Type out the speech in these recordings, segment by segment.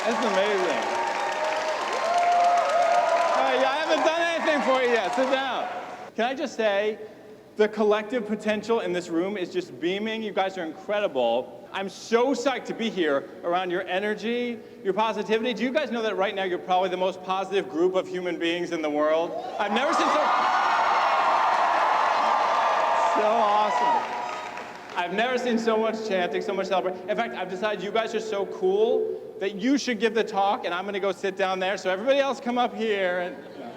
This is amazing. I haven't done anything for you yet. Sit down. Can I just say, the collective potential in this room is just beaming. You guys are incredible. I'm so psyched to be here around your energy, your positivity. Do you guys know that right now you're probably the most positive group of human beings in the world? I've never seen so awesome. I've never seen so much chanting, so much celebration. In fact, I've decided you guys are so cool that you should give the talk, and I'm going to go sit down there. So everybody else come up here. And, can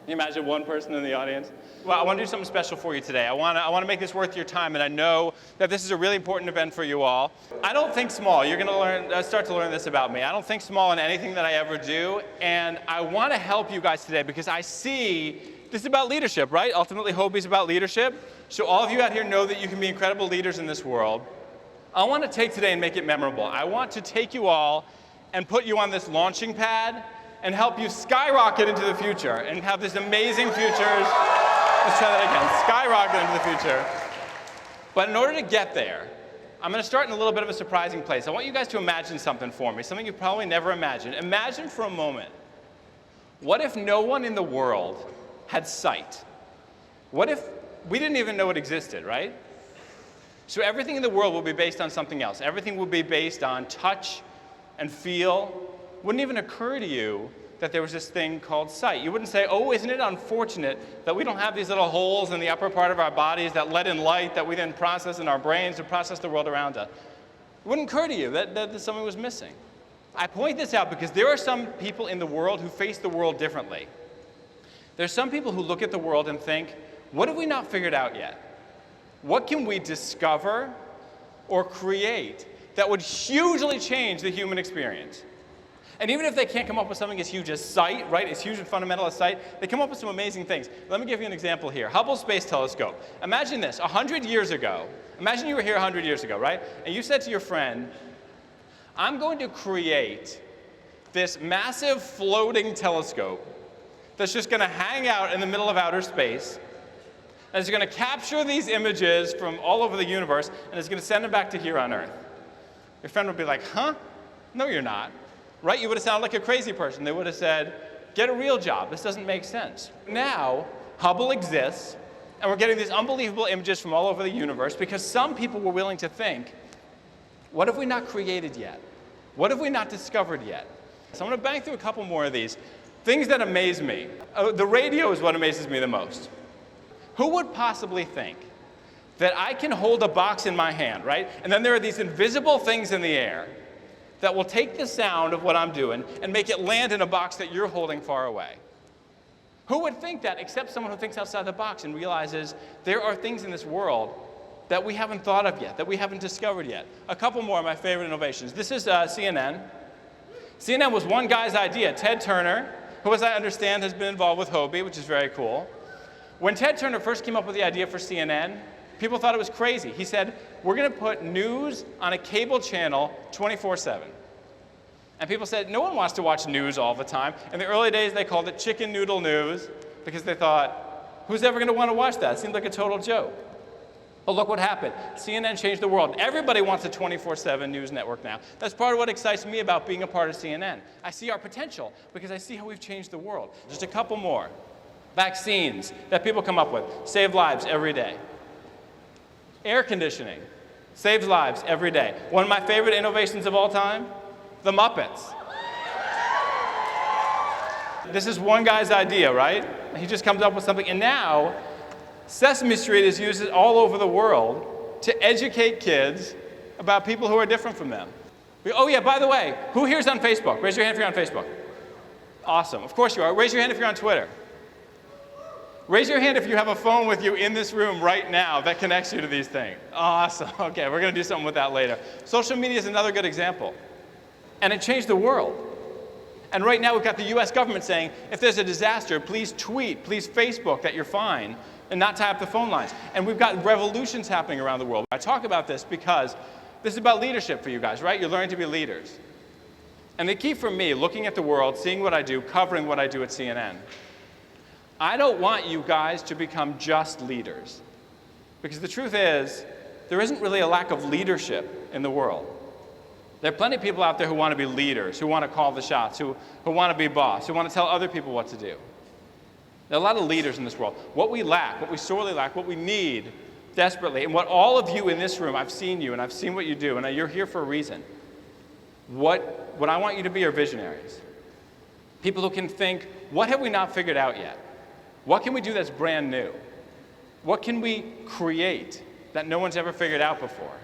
you imagine one person in the audience? Well, I want to do something special for you today. I want to make this worth your time, and I know that this is a really important event for you all. I don't think small. You're going to start to learn this about me. I don't think small in anything that I ever do, and I want to help you guys today because I see this is about leadership, right? Ultimately, HOBY is about leadership. So all of you out here know that you can be incredible leaders in this world. I want to take today and make it memorable. I want to take you all and put you on this launching pad and help you skyrocket into the future and have this amazing futures. Let's try that again. Skyrocket into the future. But in order to get there, I'm going to start in a little bit of a surprising place. I want you guys to imagine something for me, something you've probably never imagined. Imagine for a moment, what if no one in the world had sight? What if we didn't even know it existed, right? So everything in the world will be based on something else. Everything will be based on touch and feel. Wouldn't even occur to you that there was this thing called sight. You wouldn't say, oh, isn't it unfortunate that we don't have these little holes in the upper part of our bodies that let in light that we then process in our brains to process the world around us? It wouldn't occur to you that something was missing. I point this out because there are some people in the world who face the world differently. There's some people who look at the world and think, what have we not figured out yet? What can we discover or create that would hugely change the human experience? And even if they can't come up with something as huge as sight, right, as huge and fundamental as sight, they come up with some amazing things. Let me give you an example here. Hubble Space Telescope. Imagine this, 100 years ago. Imagine you were here 100 years ago, right? And you said to your friend, I'm going to create this massive floating telescope that's just going to hang out in the middle of outer space, and it's going to capture these images from all over the universe, and it's going to send them back to here on Earth. Your friend would be like, huh? No, you're not. Right? You would have sounded like a crazy person. They would have said, get a real job. This doesn't make sense. Now, Hubble exists, and we're getting these unbelievable images from all over the universe because some people were willing to think, what have we not created yet? What have we not discovered yet? So I'm going to bang through a couple more of these. Things that amaze me. The radio is what amazes me the most. Who would possibly think that I can hold a box in my hand, right? And then there are these invisible things in the air that will take the sound of what I'm doing and make it land in a box that you're holding far away. Who would think that except someone who thinks outside the box and realizes there are things in this world that we haven't thought of yet, that we haven't discovered yet. A couple more of my favorite innovations. This is CNN. CNN was one guy's idea, Ted Turner, who, as I understand, has been involved with HOBY, which is very cool. When Ted Turner first came up with the idea for CNN, people thought it was crazy. He said, we're going to put news on a cable channel 24/7. And people said, no one wants to watch news all the time. In the early days, they called it chicken noodle news because they thought, who's ever going to want to watch that? It seemed like a total joke. But look what happened. CNN changed the world. Everybody wants a 24/7 news network now. That's part of what excites me about being a part of CNN. I see our potential because I see how we've changed the world. Just a couple more. Vaccines that people come up with save lives every day. Air conditioning saves lives every day. One of my favorite innovations of all time, the Muppets. This is one guy's idea, right? He just comes up with something, and now Sesame Street is used all over the world to educate kids about people who are different from them. Oh yeah, by the way, who here's on Facebook? Raise your hand if you're on Facebook. Awesome, of course you are. Raise your hand if you're on Twitter. Raise your hand if you have a phone with you in this room right now that connects you to these things. Awesome, okay, we're gonna do something with that later. Social media is another good example. And it changed the world. And right now we've got the US government saying, if there's a disaster, please tweet, please Facebook that you're fine, and not tie up the phone lines. And we've got revolutions happening around the world. I talk about this because this is about leadership for you guys, right? You're learning to be leaders. And the key for me, looking at the world, seeing what I do, covering what I do at CNN, I don't want you guys to become just leaders. Because the truth is, there isn't really a lack of leadership in the world. There are plenty of people out there who want to be leaders, who want to call the shots, who want to be boss, who want to tell other people what to do. There are a lot of leaders in this world. What we lack, what we sorely lack, what we need desperately, and what all of you in this room, I've seen you and I've seen what you do, and you're here for a reason. What I want you to be are visionaries. People who can think, what have we not figured out yet? What can we do that's brand new? What can we create that no one's ever figured out before?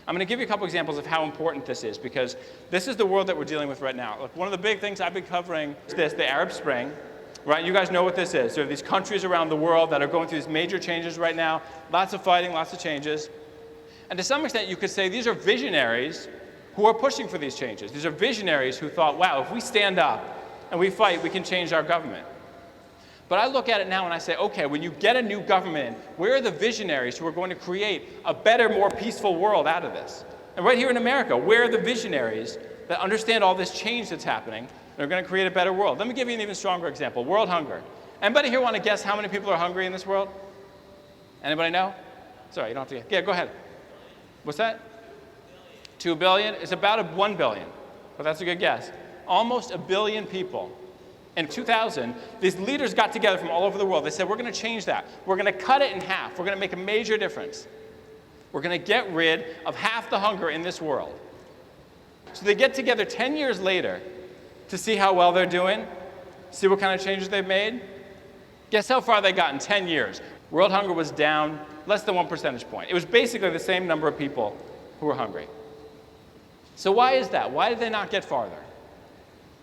I'm going to give you a couple examples of how important this is, because this is the world that we're dealing with right now. Look, one of the big things I've been covering is the Arab Spring. Right? You guys know what this is. There are these countries around the world that are going through these major changes right now. Lots of fighting, lots of changes. And to some extent, you could say these are visionaries who are pushing for these changes. These are visionaries who thought, wow, if we stand up and we fight, we can change our government. But I look at it now and I say, okay, when you get a new government, where are the visionaries who are going to create a better, more peaceful world out of this? And right here in America, where are the visionaries that understand all this change that's happening and are going to create a better world? Let me give you an even stronger example, world hunger. Anybody here want to guess how many people are hungry in this world? Anybody know? Sorry, you don't have to guess. Yeah, go ahead. What's that? 2 billion? It's about 1 billion, but that's a good guess. Almost 1 billion people. In 2000, these leaders got together from all over the world. They said, we're going to change that. We're going to cut it in half. We're going to make a major difference. We're going to get rid of half the hunger in this world. So they get together 10 years later to see how well they're doing, see what kind of changes they've made. Guess how far they got in 10 years? World hunger was down less than 1 percentage point. It was basically the same number of people who were hungry. So why is that? Why did they not get farther?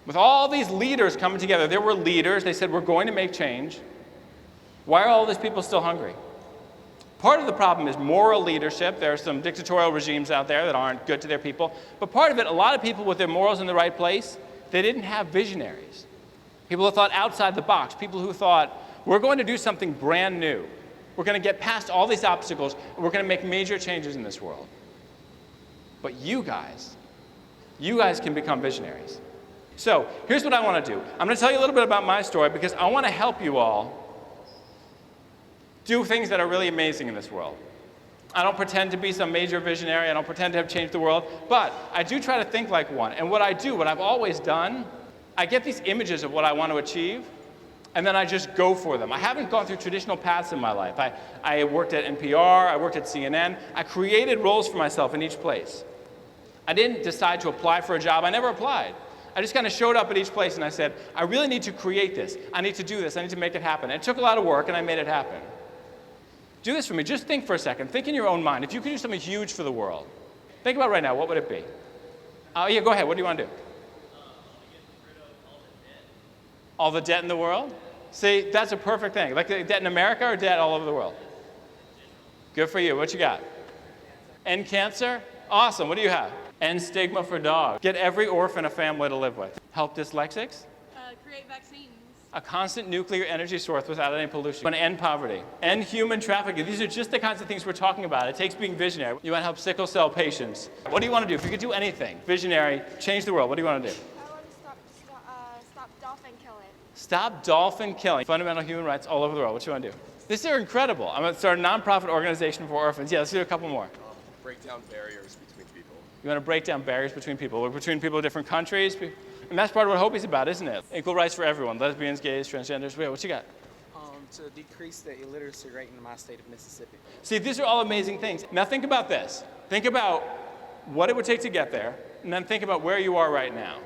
With all these leaders coming together, there were leaders, they said, we're going to make change. Why are all these people still hungry? Part of the problem is moral leadership. There are some dictatorial regimes out there that aren't good to their people. But part of it, a lot of people with their morals in the right place, they didn't have visionaries. People who thought outside the box, people who thought, we're going to do something brand new. We're going to get past all these obstacles, and we're going to make major changes in this world. But you guys can become visionaries. So here's what I want to do. I'm going to tell you a little bit about my story because I want to help you all do things that are really amazing in this world. I don't pretend to be some major visionary. I don't pretend to have changed the world. But I do try to think like one. And what I do, what I've always done, I get these images of what I want to achieve, and then I just go for them. I haven't gone through traditional paths in my life. I worked at NPR. I worked at CNN. I created roles for myself in each place. I didn't decide to apply for a job. I never applied. I just kind of showed up at each place and I said, I really need to create this. I need to do this. I need to make it happen. And it took a lot of work and I made it happen. Do this for me. Just think for a second. Think in your own mind. If you could do something huge for the world, think about right now, what would it be? Yeah, go ahead. What do you want to do? Get rid of all the debt. All the debt in the world? See, that's a perfect thing. Like debt in America or debt all over the world? Good for you. What you got? End cancer? Awesome. What do you have? End stigma for dogs. Get every orphan a family to live with. Help dyslexics. Create vaccines. A constant nuclear energy source without any pollution. You want to end poverty. End human trafficking. These are just the kinds of things we're talking about. It takes being visionary. You want to help sickle cell patients. What do you want to do? If you could do anything, visionary, change the world, what do you want to do? I want to stop dolphin killing. Stop dolphin killing. Fundamental human rights all over the world. What do you want to do? These are incredible. I'm going to start a nonprofit organization for orphans. Yeah, let's do a couple more. Break down barriers between people. You want to break down barriers between people of different countries. And that's part of what HOBY's about, isn't it? Equal rights for everyone. Lesbians, gays, transgenders. Wait, what you got? To decrease the illiteracy rate in my state of Mississippi. See, these are all amazing things. Now think about this. Think about what it would take to get there, and then think about where you are right now.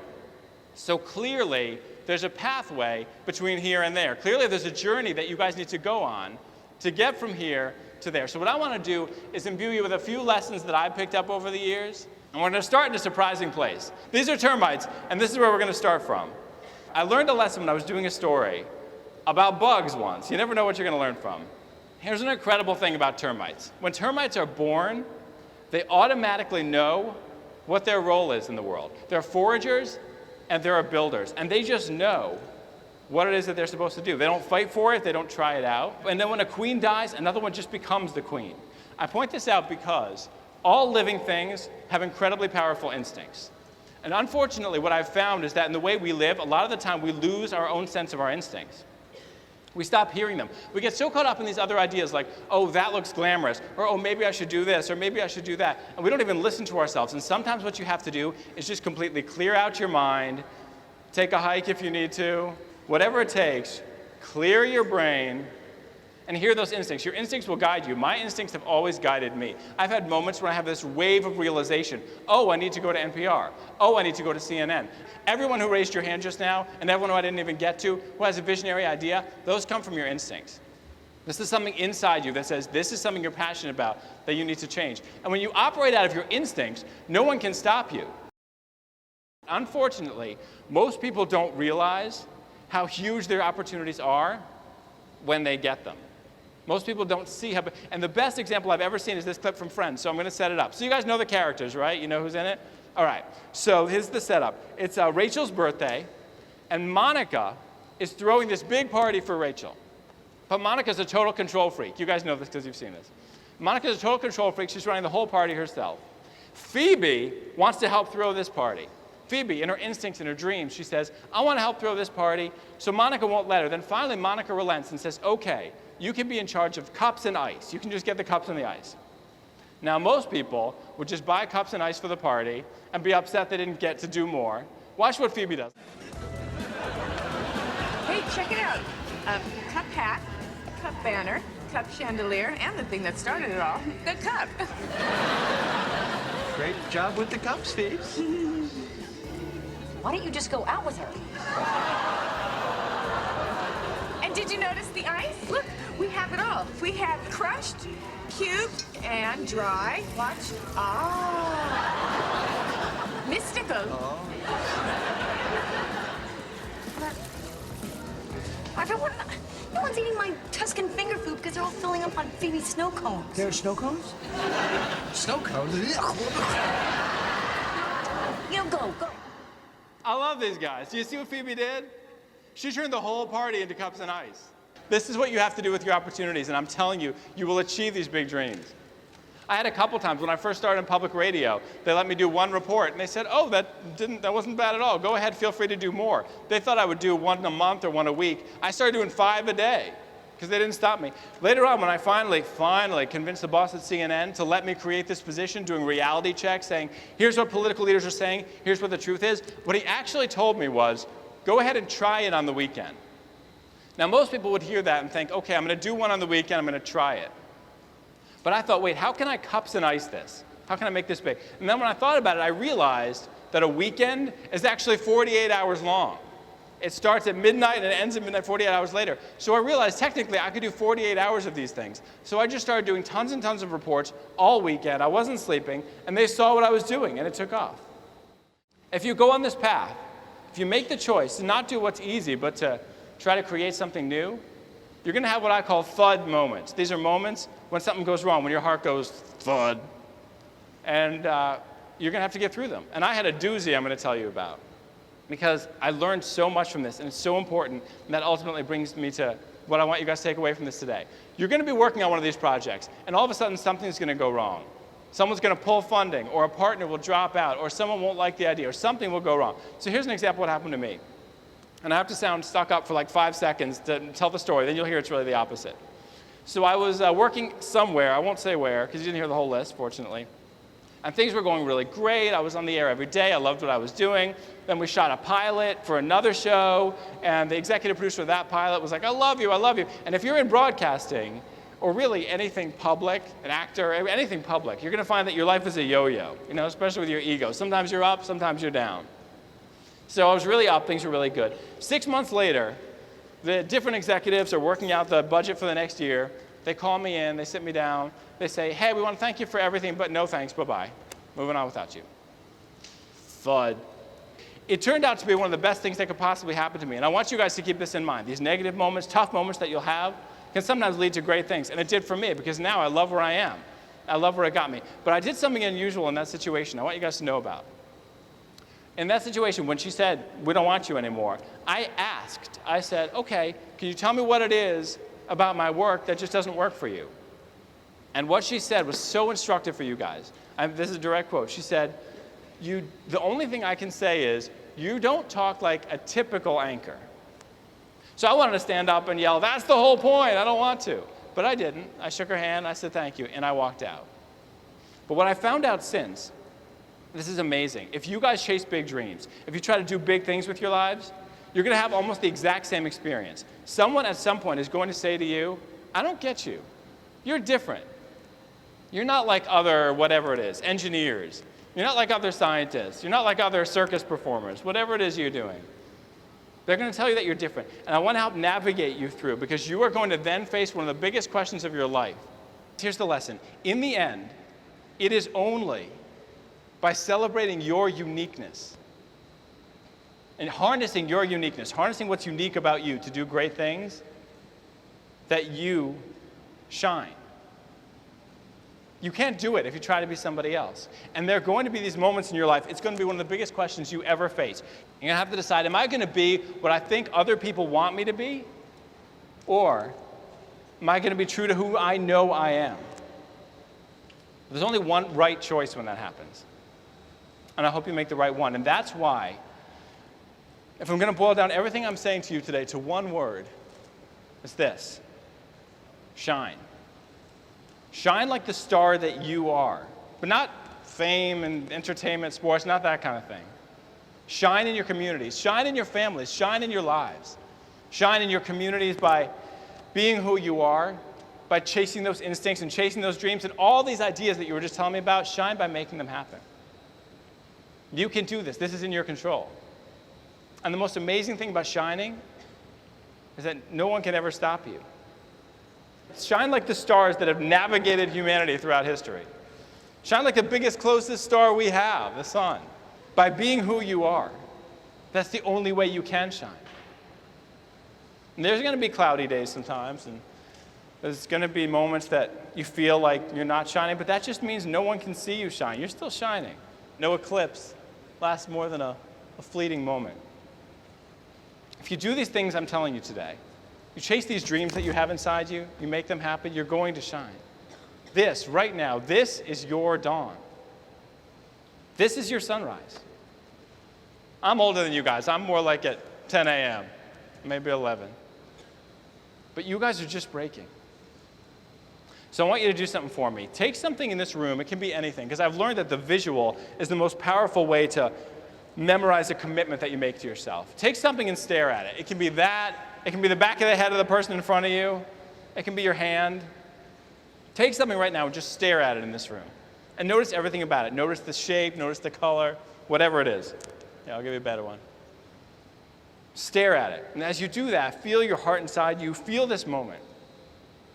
So clearly, there's a pathway between here and there. Clearly, there's a journey that you guys need to go on to get from here to there. So what I want to do is imbue you with a few lessons that I picked up over the years. And we're going to start in a surprising place. These are termites, and this is where we're going to start from. I learned a lesson when I was doing a story about bugs once. You never know what you're going to learn from. Here's an incredible thing about termites. When termites are born, they automatically know what their role is in the world. They're foragers and they're builders, and they just know what it is that they're supposed to do. They don't fight for it, they don't try it out. And then when a queen dies, another one just becomes the queen. I point this out because all living things have incredibly powerful instincts. And unfortunately, what I've found is that in the way we live, a lot of the time we lose our own sense of our instincts. We stop hearing them. We get so caught up in these other ideas like, oh, that looks glamorous, or oh, maybe I should do this, or maybe I should do that. And we don't even listen to ourselves. And sometimes what you have to do is just completely clear out your mind, take a hike if you need to, whatever it takes, clear your brain, and hear those instincts. Your instincts will guide you. My instincts have always guided me. I've had moments when I have this wave of realization. Oh, I need to go to NPR. Oh, I need to go to CNN. Everyone who raised your hand just now, and everyone who I didn't even get to, who has a visionary idea, those come from your instincts. This is something inside you that says this is something you're passionate about that you need to change. And when you operate out of your instincts, no one can stop you. Unfortunately, most people don't realize how huge their opportunities are when they get them. Most people don't see how, and the best example I've ever seen is this clip from Friends, so I'm going to set it up. So you guys know the characters, right? You know who's in it? All right, so here's the setup. It's Rachel's birthday, and Monica is throwing this big party for Rachel. But Monica's a total control freak. You guys know this because you've seen this. Monica's a total control freak. She's running the whole party herself. Phoebe wants to help throw this party. Phoebe, in her instincts and her dreams, she says, I want to help throw this party, so Monica won't let her. Then finally Monica relents and says, okay, you can be in charge of cups and ice. You can just get the cups and the ice. Now, most people would just buy cups and ice for the party and be upset they didn't get to do more. Watch what Phoebe does. Hey, check it out. Cup hat, cup banner, cup chandelier, and the thing that started it all, the cup. Great job with the cups, Phoebes. Why don't you just go out with her? And did you notice the ice? Look, we have it all. We have crushed, cubed, and dry. Watch. Ah. Mystical. Oh. I don't want. No one's eating my Tuscan finger food because they're all filling up on Phoebe's snow cones. There are snow cones? Snow cones? Go. I love these guys. Do you see what Phoebe did? She turned the whole party into cups and ice. This is what you have to do with your opportunities, and I'm telling you, you will achieve these big dreams. I had a couple times when I first started in public radio, they let me do one report, and they said, oh, that wasn't bad at all. Go ahead, feel free to do more. They thought I would do one a month or one a week. I started doing 5 a day because they didn't stop me. Later on, when I finally convinced the boss at CNN to let me create this position, doing reality checks, saying, here's what political leaders are saying, here's what the truth is, what he actually told me was, go ahead and try it on the weekend. Now, most people would hear that and think, okay, I'm going to do one on the weekend, I'm going to try it. But I thought, wait, how can I cups and ice this? How can I make this big? And then when I thought about it, I realized that a weekend is actually 48 hours long. It starts at midnight and it ends at midnight 48 hours later. So I realized technically I could do 48 hours of these things. So I just started doing tons and tons of reports all weekend. I wasn't sleeping, and they saw what I was doing, and it took off. If you go on this path, if you make the choice to not do what's easy, but to try to create something new, you're going to have what I call thud moments. These are moments when something goes wrong, when your heart goes thud, and you're going to have to get through them. And I had a doozy I'm going to tell you about, because I learned so much from this, and it's so important, and that ultimately brings me to what I want you guys to take away from this today. You're going to be working on one of these projects, and all of a sudden something's going to go wrong. Someone's going to pull funding, or a partner will drop out, or someone won't like the idea, or something will go wrong. So here's an example of what happened to me. And I have to sound stuck up for like 5 seconds to tell the story, then you'll hear it's really the opposite. So I was working somewhere, I won't say where, because you didn't hear the whole list, fortunately. And things were going really great. I was on the air every day. I loved what I was doing. Then we shot a pilot for another show, and the executive producer of that pilot was like, I love you, I love you. And if you're in broadcasting, or really anything public, an actor, anything public, you're going to find that your life is a yo-yo, especially with your ego. Sometimes you're up, sometimes you're down. So I was really up, things were really good. 6 months later, the different executives are working out the budget for the next year. They call me in, they sit me down, they say, hey, we want to thank you for everything, but no thanks, bye-bye. Moving on without you. Thud. It turned out to be one of the best things that could possibly happen to me, and I want you guys to keep this in mind. These negative moments, tough moments that you'll have can sometimes lead to great things, and it did for me, because now I love where I am. I love where it got me. But I did something unusual in that situation I want you guys to know about. In that situation, when she said, we don't want you anymore, I said, okay, can you tell me what it is about my work that just doesn't work for you? And what she said was so instructive for you guys. This is a direct quote. She said, the only thing I can say is, you don't talk like a typical anchor. So I wanted to stand up and yell, that's the whole point, I don't want to. But I didn't. I shook her hand, I said thank you, and I walked out. But what I found out since, this is amazing. If you guys chase big dreams, if you try to do big things with your lives, you're going to have almost the exact same experience. Someone at some point is going to say to you, I don't get you. You're different. You're not like other whatever it is, engineers. You're not like other scientists. You're not like other circus performers, whatever it is you're doing. They're going to tell you that you're different. And I want to help navigate you through because you are going to then face one of the biggest questions of your life. Here's the lesson. In the end, it is only by celebrating your uniqueness and harnessing your uniqueness, harnessing what's unique about you to do great things, that you shine. You can't do it if you try to be somebody else. And there are going to be these moments in your life, it's going to be one of the biggest questions you ever face. You're going to have to decide, am I going to be what I think other people want me to be? Or am I going to be true to who I know I am? There's only one right choice when that happens. And I hope you make the right one. And that's why, if I'm going to boil down everything I'm saying to you today to one word, it's this: shine. Shine like the star that you are. But not fame and entertainment, sports, not that kind of thing. Shine in your communities. Shine in your families. Shine in your lives. Shine in your communities by being who you are, by chasing those instincts and chasing those dreams and all these ideas that you were just telling me about. Shine by making them happen. You can do this. This is in your control. And the most amazing thing about shining is that no one can ever stop you. Shine like the stars that have navigated humanity throughout history. Shine like the biggest, closest star we have, the sun. By being who you are. That's the only way you can shine. And there's going to be cloudy days sometimes, and there's going to be moments that you feel like you're not shining, but that just means no one can see you shine. You're still shining. No eclipse lasts more than a fleeting moment. If you do these things I'm telling you today, you chase these dreams that you have inside you, you make them happen, you're going to shine. This, right now, this is your dawn. This is your sunrise. I'm older than you guys. I'm more like at 10 a.m., maybe 11. But you guys are just breaking. So I want you to do something for me. Take something in this room. It can be anything, because I've learned that the visual is the most powerful way to memorize a commitment that you make to yourself. Take something and stare at it. It can be that. It can be the back of the head of the person in front of you. It can be your hand. Take something right now and just stare at it in this room. And notice everything about it. Notice the shape, notice the color, whatever it is. Yeah, I'll give you a better one. Stare at it. And as you do that, feel your heart inside you. Feel this moment.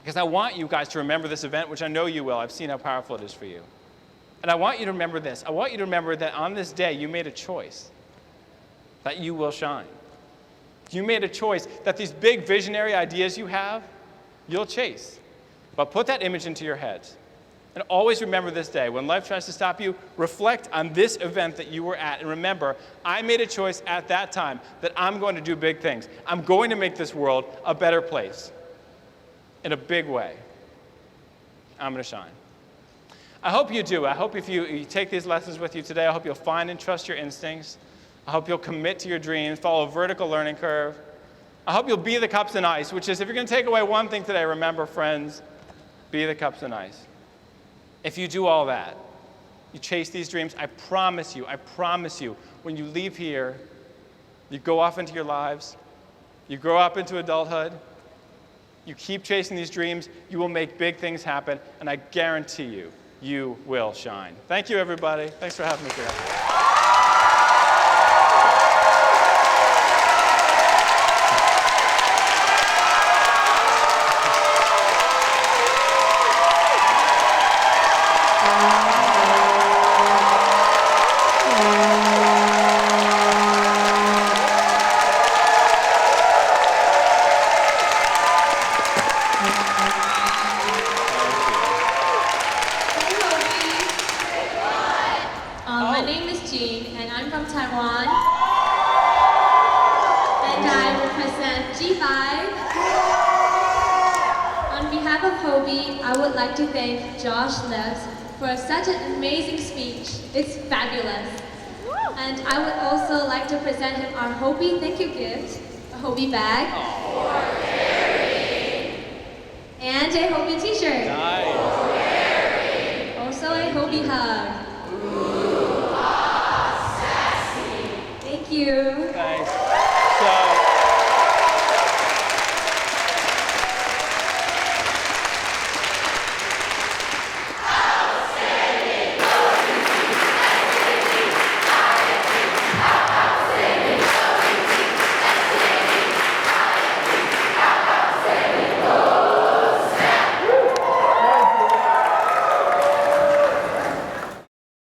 Because I want you guys to remember this event, which I know you will. I've seen how powerful it is for you. And I want you to remember this. I want you to remember that on this day, you made a choice that you will shine. You made a choice that these big visionary ideas you have, you'll chase. But put that image into your heads. And always remember this day. When life tries to stop you, reflect on this event that you were at. And remember, I made a choice at that time that I'm going to do big things. I'm going to make this world a better place in a big way. I'm going to shine. I hope you do. I hope if you take these lessons with you today, I hope you'll find and trust your instincts. I hope you'll commit to your dreams, follow a vertical learning curve. I hope you'll be the cups and ice, which is, if you're going to take away one thing today, remember, friends, be the cups and ice. If you do all that, you chase these dreams, I promise you, when you leave here, you go off into your lives, you grow up into adulthood, you keep chasing these dreams, you will make big things happen, and I guarantee you, you will shine. Thank you, everybody. Thanks for having me here. My name is Jean, and I'm from Taiwan. And I represent G5. On behalf of HOBY, I would like to thank Josh Levs for such an amazing speech. It's fabulous. And I would also like to present him our HOBY thank you gift, a HOBY bag. And a HOBY t-shirt. Nice. Also a HOBY hug. Thank you.